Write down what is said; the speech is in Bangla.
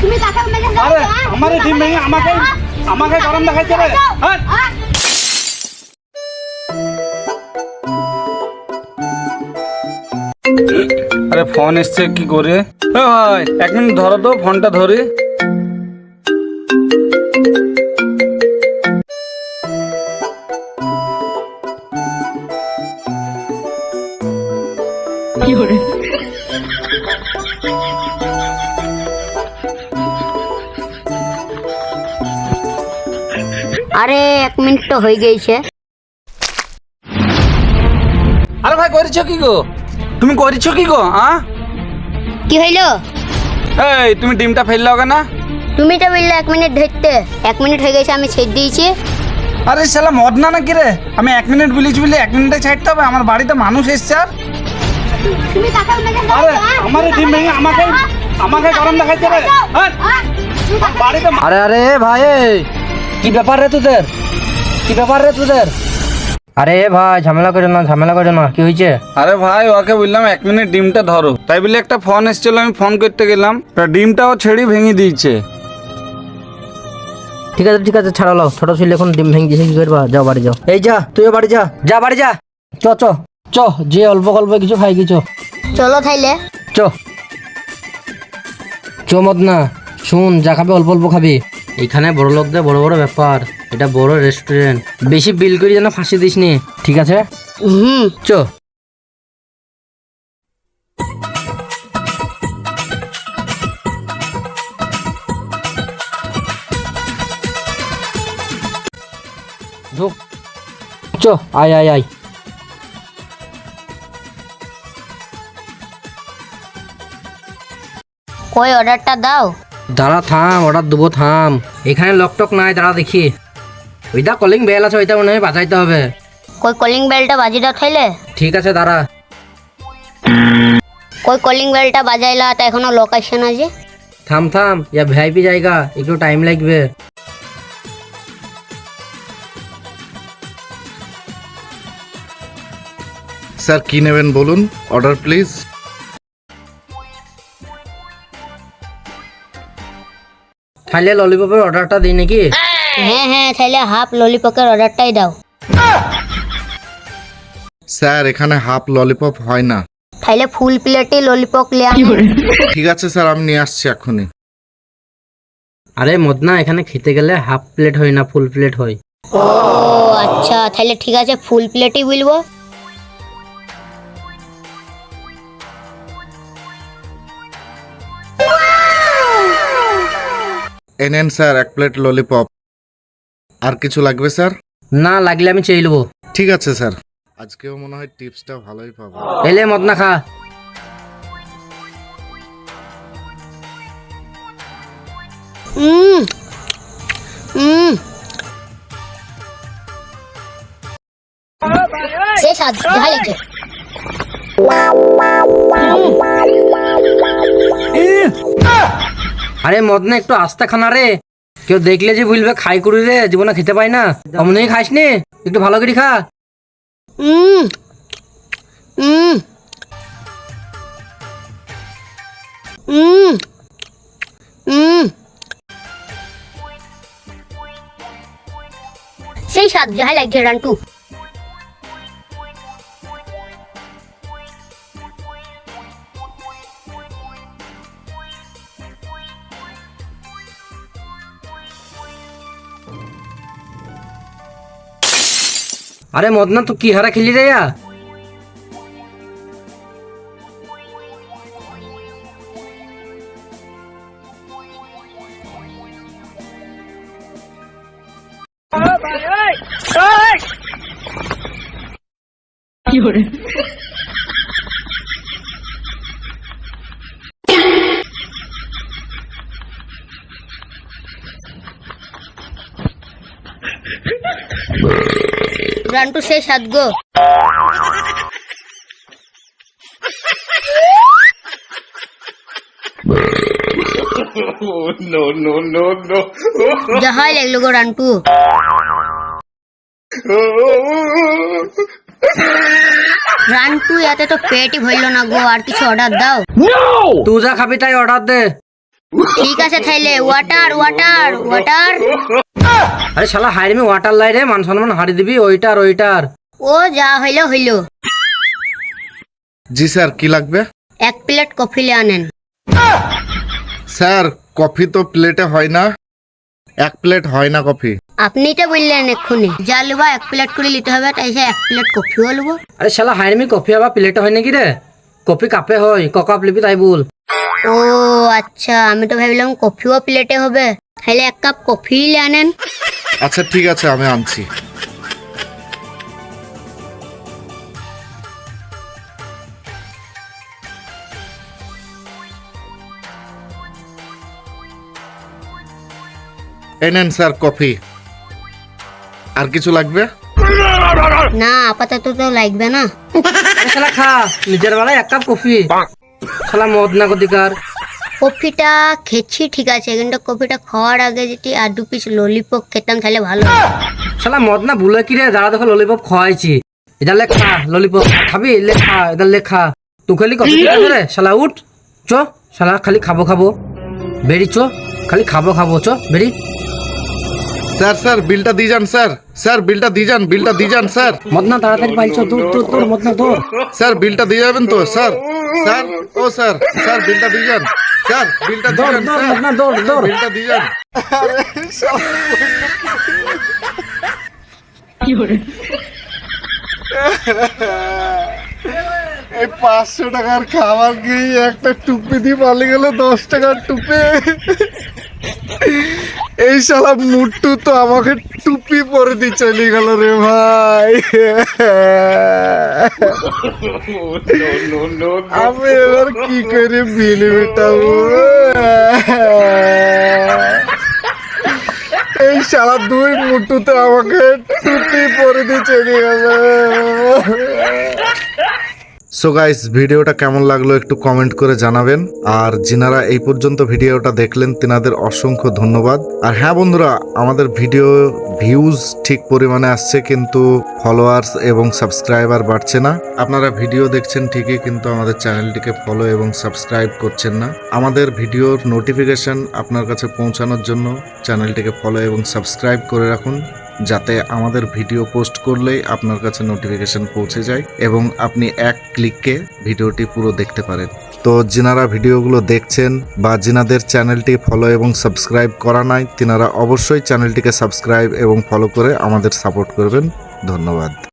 তুমি কাকে মেরে দাও? আরে আমারে ডিম ভেঙে আমাকে গরম দেখাইছে রে। হ্যাঁ আরে ফোন এসছে কি করে? এ ভাই 1 মিনিট ধরো তো, ফোনটা ধরি। আরে 1 মিনিট তো হয়ে গেছে। আরে ভাই করেছো কি গো? তুমি করেছো কি গো? কি হইলো? এই তুমি ডিমটা ফেললে হবে না? তুমি তো বললে 1 মিনিট ধরতে। 1 মিনিট হয়ে গেছে, আমি ছেড়ে দিয়েছি। আরে শালা মদ না নাকি রে? আমি 1 মিনিট বলেছি বলে 1 মিনিটে ছাড়তে হবে? আমার বাড়িতে মানুষ এসছে। আর তুমি কাকে মেরে দাও? আরে আমারে ডিম ভেঙে আমাকে গরম দেখাইছে রে। হ্যাঁ বাড়িতে আরে আরে ভাই, কি ব্যাপার রে তোদের? কি ব্যাপার রে তোদের? আরে ভাই ঝামেলা করো না, কি হয়েছে? আরে ভাই ওকে বললাম 1 মিনিট ডিমটা ধরো, তাই বলে একটা ফোন এসেছিল, আমি ফোন করতে গেলাম, তা ডিমটাও ছেড়ে ভেঙে দিয়েছে। ঠিক আছে ছাড়া লাও, ছোট ছিল এখন ডিম ভেঙে দিয়েছে, কি করবা? যাও বাড়ি যাও। এই যা, তুইও বাড়ি যা বাড়ি যা। চ যে অল্প কিছু খাই কিছু। চলো তাইলে। চ মত না, শুন, যা খাবে অল্প খাবি। এখানে বড় লোকদের বড় বড় ব্যাপার, এটা বড় রেস্টুরেন্ট, বেশি বিল করি যেন ফাঁসি দিস নি, ঠিক আছে? চ। আয় কই অর্ডারটা দাও। দাঁড়া থাম, অর্ডার দেবো থাম। এখানে লকটক নাই, দাঁড়া দেখি। ওইটা কলিং বেল আছে, ওইটা মনে হয় বাজাইতে হবে। কই কলিং বেলটা বাজি দাও তাইলে। ঠিক আছে দাঁড়া। কই কলিং বেলটা বাজাইলা, তা এখনো লোক আসছে না যে। থাম, ইয়া ভিআইপি জায়গা, একটু টাইম লাগবে। স্যার কি নেবেন বলুন, অর্ডার প্লিজ। তাহলে ললিপপের অর্ডারটা দিই নাকি? হ্যাঁ তাইলে হাফ ললিপপের অর্ডারটাই দাও। স্যার এখানে হাফ ললিপপ হয় না। তাইলে ফুল প্লেটে ললিপপ লিয়া। ঠিক আছে স্যার, আমি নিয়ে আসছি এক্ষুনি। আরে মদনা, এখানে খেতে গেলে হাফ প্লেট হয় না, ফুল প্লেট হয়। ও আচ্ছা, তাহলে ঠিক আছে, ফুল প্লেটই বলবো। এনেন স্যার 1 প্লেট ললিপপ। আর কিছু লাগবে স্যার? না লাগলে আমি চেয়ে নেবো। ঠিক আছে স্যার, আজকেও মনে হয় টিপসটা ভালোই পাবো। এলে মদনা খা। সে স্বাদ দেখা লেগেছে। আরে মদনা একটু আস্তে খানা রে, কেউ দেখলে যে বলবে খাই করি রে, জীবনে খেতে পাই না। অমনি খাইস নি, একটু ভালো করে খা। সেই স্বাদ দেখা লাগছে রান্টু। আরে মদনা, তুই কি হারা খেলি রে? রান্টু সেই স্বাদ গো। যাহাই লাগলো গো রান্টু। রান্টু এতে তো পেটই ভরলো না গো, আর কিছু অর্ডার দাও। তুই যা খাবি তাই অর্ডার দে। ঠিক আছে তাইলে ওয়াটার ওয়াটার ওয়াটার। আরে শালা হাইরমি ওয়াটার লাই রে, মান সম্মান হারি দিবি ওইটার ওইটার। ও যা হইলো হইলো। জি স্যার, কি লাগবে? 1 প্লেট কফি লে আনেন। স্যার, কফি তো প্লেটে হয় না, 1 প্লেট হয় না কফি। আপনি তো বললেন এক্ষুনি যা লুবা 1 প্লেট করে নিতে হবে, তাই সে 1 প্লেট কফিও লুবো। আরে শালা হাইরমি কফি আবার প্লেটে হয় নাকি রে? কফি কাপে হয়, কাপ লিবি তাই বল। ও আচ্ছা, আমি তো ভাবলাম কফিও প্লেটে হবে। তাহলে 1 কাপ কফি লে আনেন। আচ্ছা ঠিক আছে, আমি আনছি। এই নেন স্যার কফি। আর কিছু লাগবে? না আপাতত তো লাগবে না। আরে শালা খা, নিজের বেলায় 1 কাপ কফি। শালা মদ না কদিকার। কফিটা খেয়েছি ঠিক আছে, কিন্তু কফিটা খাওয়ার আগে যদি আর 2 পিস ললিপপ খেতাম তাহলে ভালো হতো। শালা মদ না ভুলে কি রে, যারা দেখো ললিপপ খাওয়াইছি। এটা লে খা ললিপপ, খাবি লে খা, এটা লে খা। তুই খালি কফি খেতে রে শালা, উঠ চ। শালা খালি খাবো খাবো বেরি, চ খালি খাবো খাবো, চ বেরি। স্যার বিলটা দিয়ে যান স্যার। স্যার বিলটা দিয়ে যান, বিলটা দিয়ে যান স্যার। মদ না তাড়াতাড়ি পাইছ, দূর দূর দূর, মদ না দূর। স্যার বিলটা দিয়ে যাবেন তো স্যার? স্যার ও স্যার, স্যার বিলটা দিয়ে যান। স্যার বিলটা দিয়ে দৌড় যান দৌড়, স্যার। মদ না দৌড় দৌড়। বিলটা দিয়ে যান। এই 500 টাকার খাবার খেয়ে একটা টুপি দিয়ে পালিয়ে গেল 10 টাকার টুপি। এই শালা মুট্টু তো আমাকে টুপি পরে দিয়ে চলে গেল রে ভাই। আমি এবার কি করে বিল মেটাবো? এই শালা 2 মুট্টুতে আমাকে টুপি পরে দিয়ে চলে গেল। সো গাইস, ভিডিওটা কেমন লাগলো একটু কমেন্ট করে জানাবেন। আর যিনারা এই পর্যন্ত ভিডিওটা দেখলেন তিনাদের অসংখ্য ধন্যবাদ। আর হ্যাঁ বন্ধুরা, আমাদের ভিডিও ভিউজ ঠিক পরিমাণে আসছে, কিন্তু ফলোয়ার্স এবং সাবস্ক্রাইবার বাড়ছে না। আপনারা ভিডিও দেখছেন ঠিকই, কিন্তু আমাদের চ্যানেলটিকে ফলো এবং সাবস্ক্রাইব করছেন না। আমাদের ভিডিওর নোটিফিকেশন আপনার কাছে পৌঁছানোর জন্য চ্যানেলটিকে ফলো এবং সাবস্ক্রাইব করে রাখুন, যাতে আমাদের ভিডিও পোস্ট করলেই আপনার কাছে নোটিফিকেশন পৌঁছে যায় এবং আপনি 1 ক্লিকে ভিডিওটি পুরো দেখতে পারেন। তো যিনারা ভিডিওগুলো দেখছেন বা যিনাদের চ্যানেলটি ফলো এবং সাবস্ক্রাইব করা নাই, তিনারা অবশ্যই চ্যানেলটিকে সাবস্ক্রাইব এবং ফলো করে আমাদের সাপোর্ট করবেন। ধন্যবাদ।